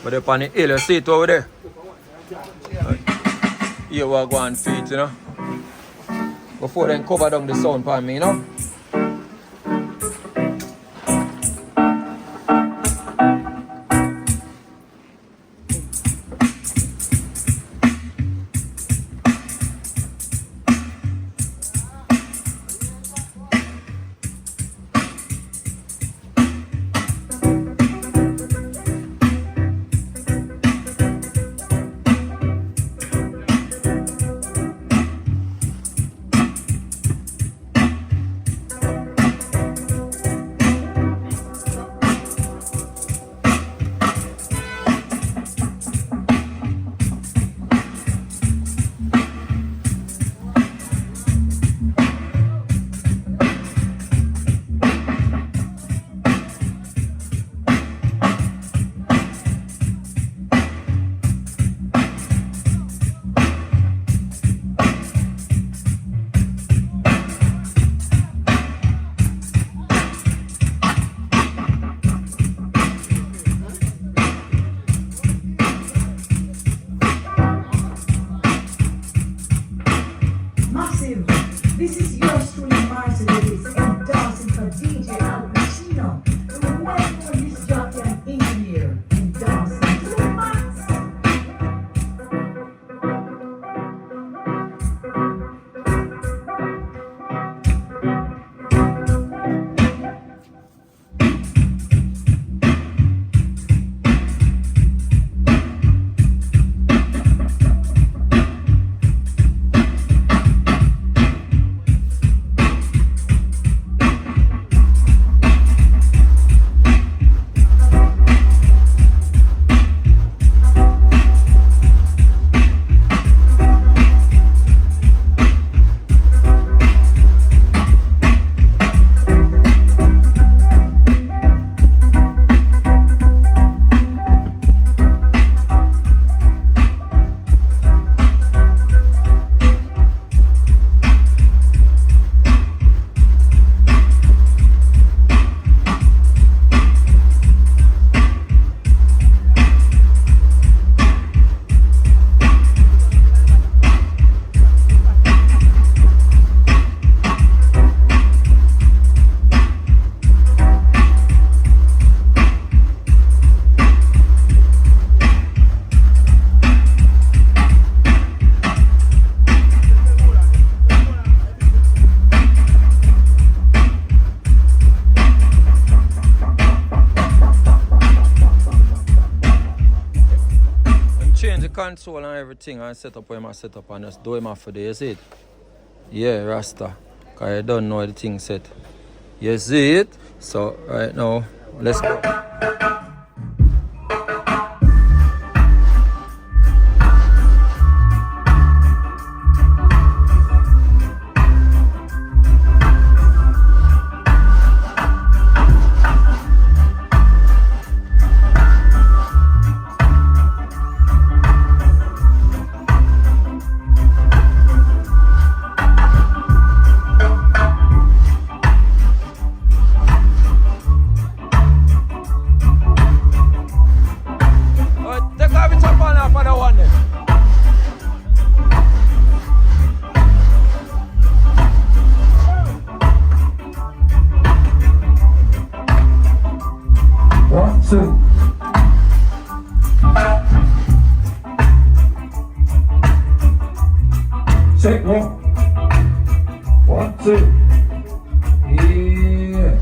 But they're on the hill, you see it over there? Here we're going feet, you know? Before then cover down the sound for me, you know? Console and everything and set up where I set up and just do him for the, you see it? Yeah, Rasta. Cause I don't know the thing set. You see it? So right now, let's go. Check one. 1, 2. Yeah.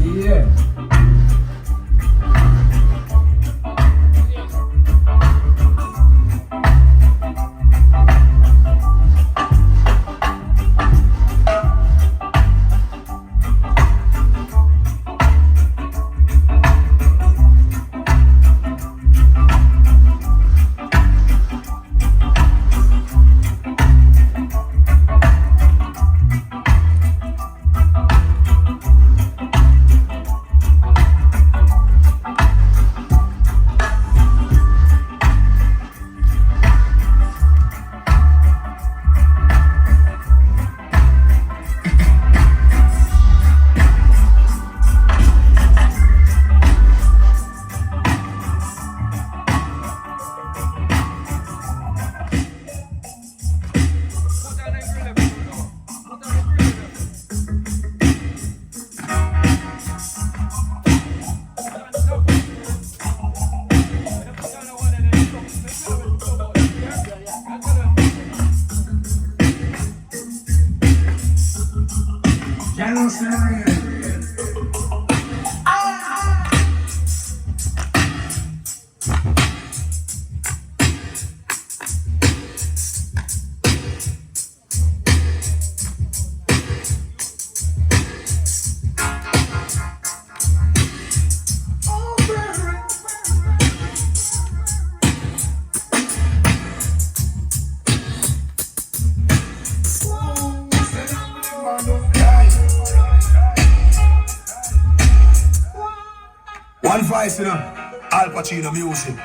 Yeah. One voice, you know. Al Pacino music.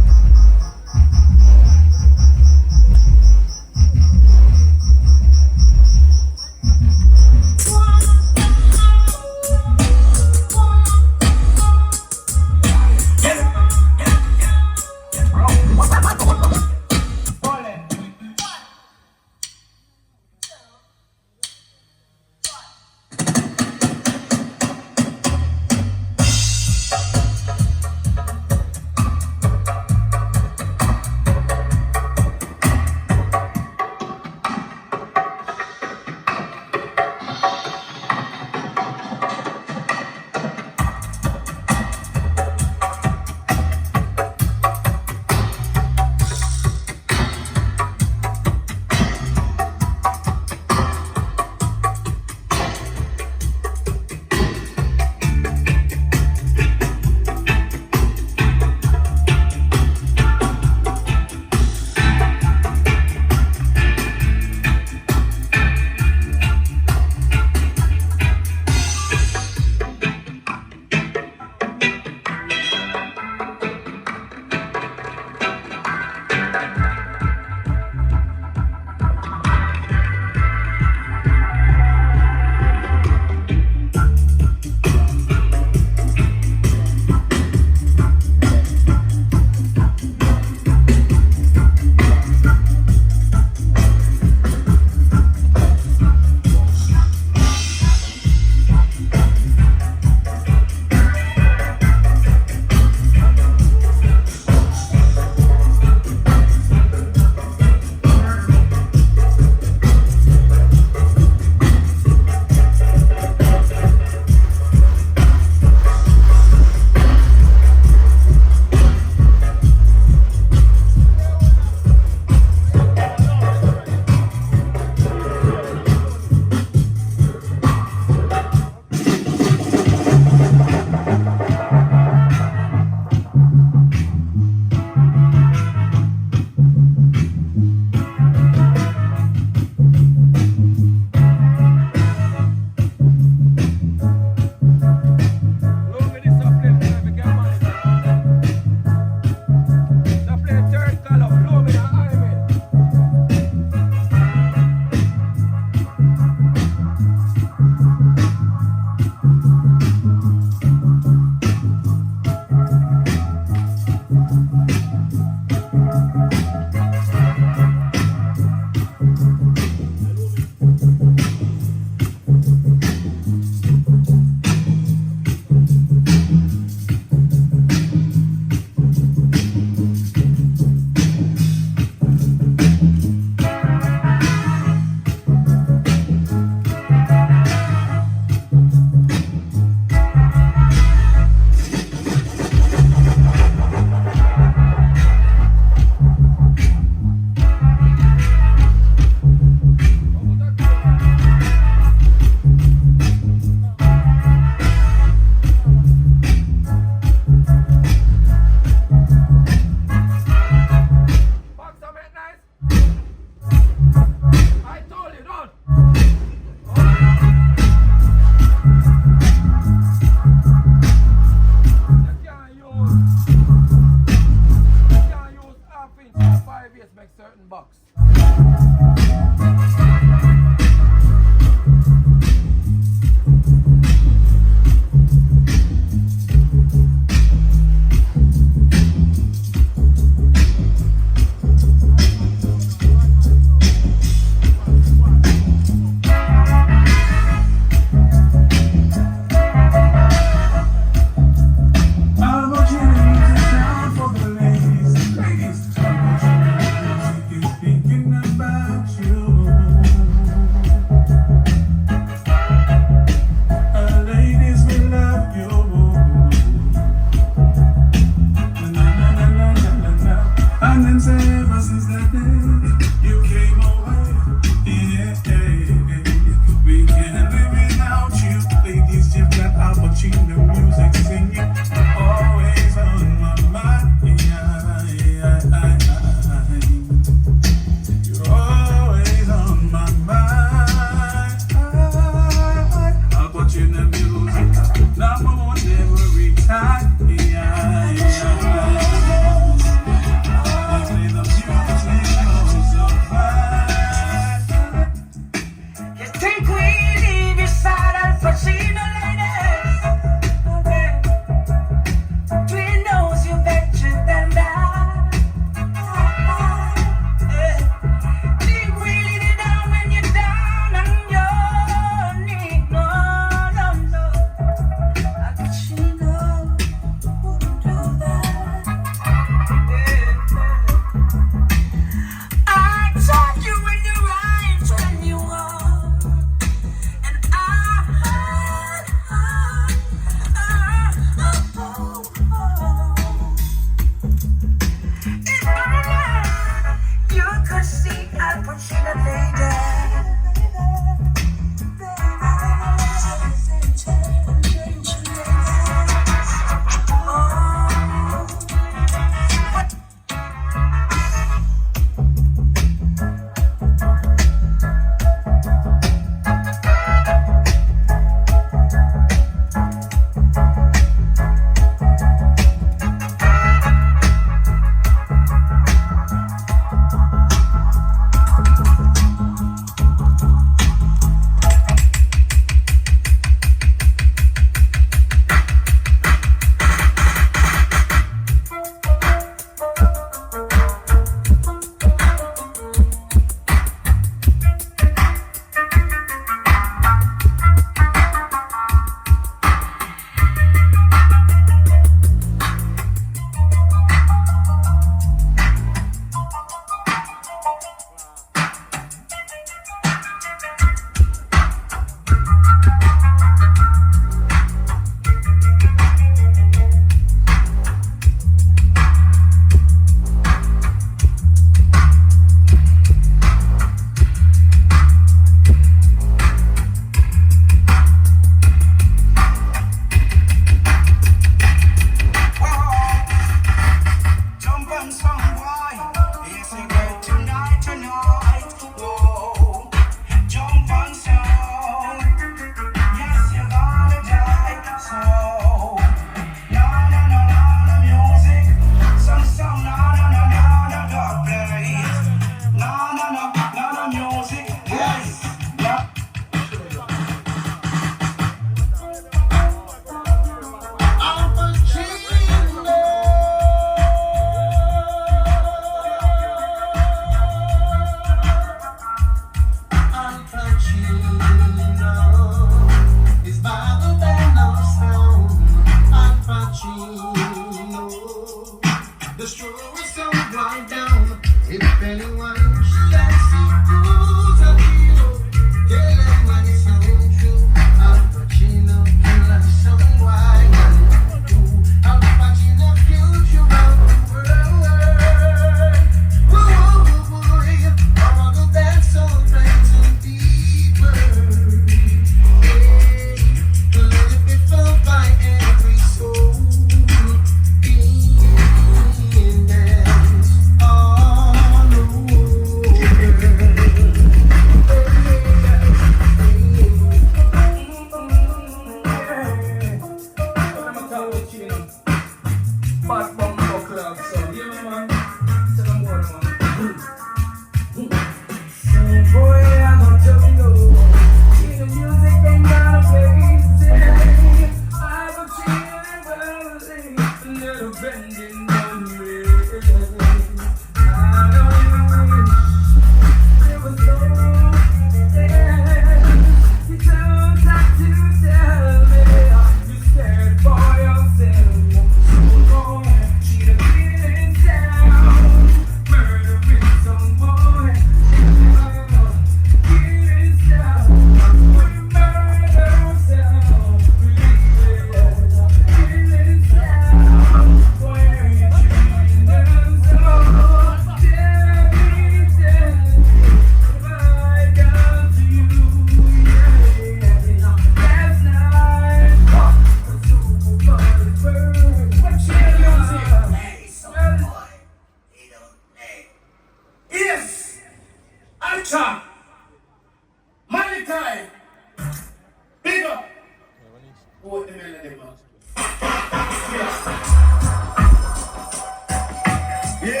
Yeah.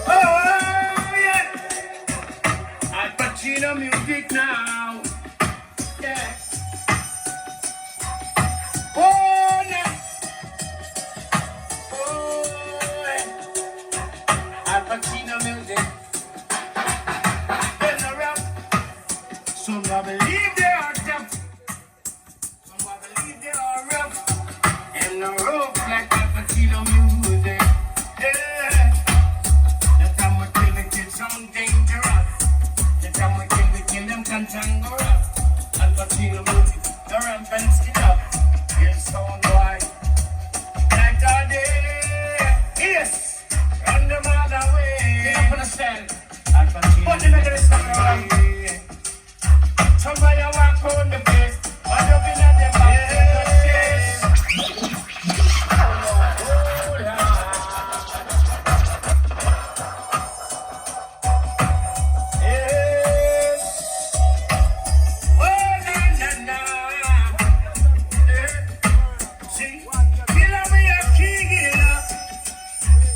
Oh, yeah. Al Pacino music now. Yeah. Oh, yeah. Oh, yeah. Al Pacino music. In the rap. Some I believe they are tough. Some I believe they are rough. In the rough like Al Pacino music. Yeah. The time we kill the kids sound dangerous. The time we kill them cantankerous. Al Pacino music, the rampant skin up. Yes, sound wide. Night or day. Yes. Run them all away. Get up on the stand. Al Pacino. But you make it sound right. Somebody walk on the place. What up in the back? Yes. Oh, yeah. Yes. Oh, na, na, na. Yeah. See, killer we a killer.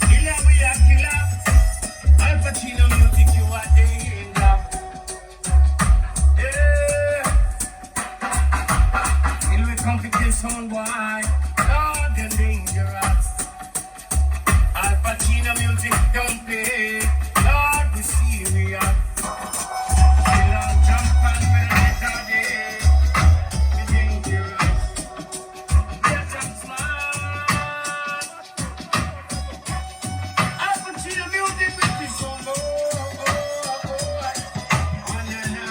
Killer we a killer. Al Pacino music you are danger. Yeah. Till we come to kill someone, boy. Lord, you're dangerous. Al Pacino music don't play. Lord, we serious. Kill on jump and we'll let our day. Be dangerous. Yes, I'm smart. Al Pacino music with me so low. Oh, na, na.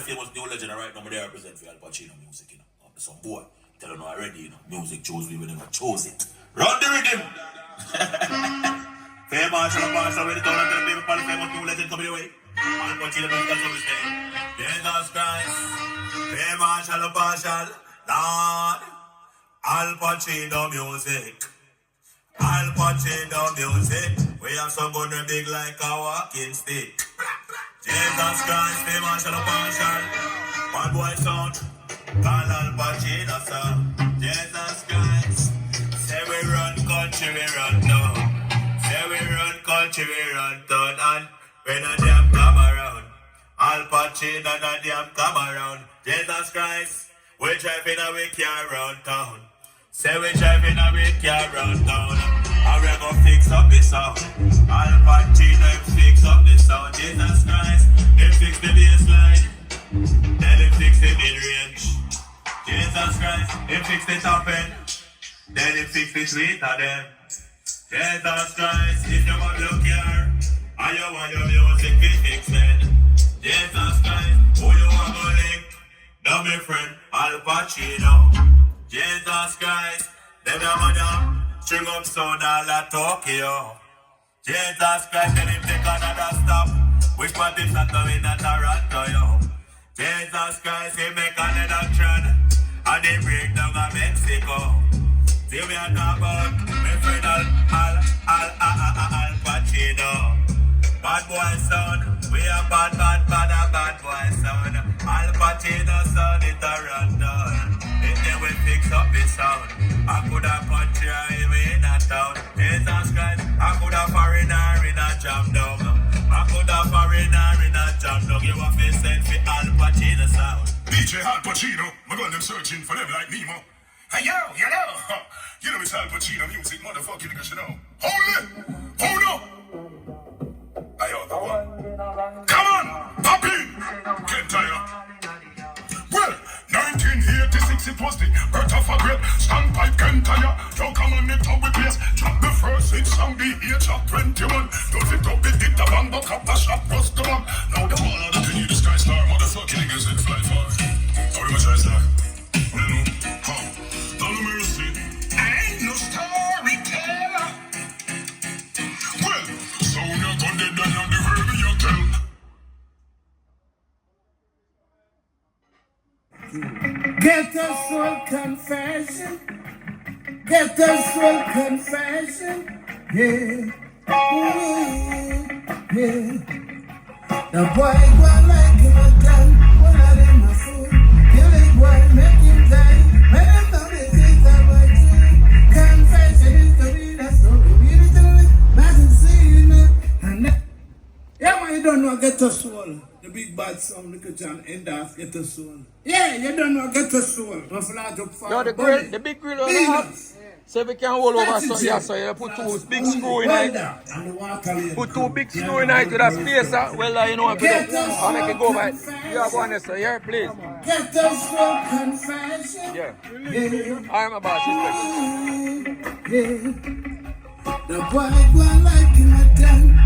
famous new legend right now, they represent for Al Pacino music, you know. Some boy, tell you know already, you know, music chose me when they chose it. Run the rhythm! Fair marshal of marshal with the town and tell people for the famous new legend coming away. Al Pacino musical service day. Jesus Christ. Fair marshal of marshal. Lord. Al Pacino music. Al Pacino music. We have some good and big like a walking stick. Jesus Christ. Fair marshal of marshal. Bad boy sound. Call Al Pacino sound. Jesus Christ. Say we run country, we run town. Say we run country, we run town. And when a damn come around, Al Pacino and a damn come around. Jesus Christ, we driving a week around town. Say we driving a week around town. And we go fix up the sound. Al Pacino, him fix up the sound. Jesus Christ, him fix the bassline. Then him fix the mid-range. Jesus Christ, him fix the top end. Then him fix the sweeter them. Jesus Christ, if you want to look here, and you want your music be fixed, man. Jesus Christ, who you want to link? Now my friend, Al Pacino. Jesus Christ, them your mother, string up sound all at Tokyo. Jesus Christ, then him take another stop. Which part is not going at Toronto, yo. Jesus Christ, he make another trend, and they break down to Mexico. See we are talking about my friend Al Pacino. Bad boy sound, we are bad boy sound. Al Pacino sound in Toronto. If they will fix up the sound, I could have country highway in a town. Jesus Christ, I could have foreigner in a jam down. I could have foreigner in a jam down. You have to send for Al Pacino sound. DJ Al Pacino, my gun them searching for them like Nemo. Hey yo, you know it's Al Pacino music, motherfucking niggas, you know. Hold up. I ought the one. Come on, pop in. Get tired. Well, 1986 it was the birth of a great standpipe Kentire. Yo, come on, it up with place. Drop the first hit song, the age of 21. Don't it up, it hit the bang, but up the shop, bust the bang. Now the whole of the thing, the sky star, motherfucking niggas in fly far. How do I star? No, how? No mercy. I ain't no storyteller. Well, so you're gonna die on the verb you tell. Ghetto soul confession. Ghetto soul confession. Yeah. The boy go like him a gun. One of them a fool. Kill it boy, make him die. When I thought it is about you. Confession is the real story. Read it till it doesn't see it. And yeah, man, you don't know Ghetto soul. The big bad song, look at John Endas, Ghetto soul. Yeah, you don't know Ghetto soul. No, the big grill on the house. So we can hold over so yeah, so you put two big screw in it. Put two big screw in it with a spacer. Well, you know what, I'll make it go by. You have one, so here, please. Ghetto soul confession. Yeah. I'm a boss, respect. The boy go like him a gun.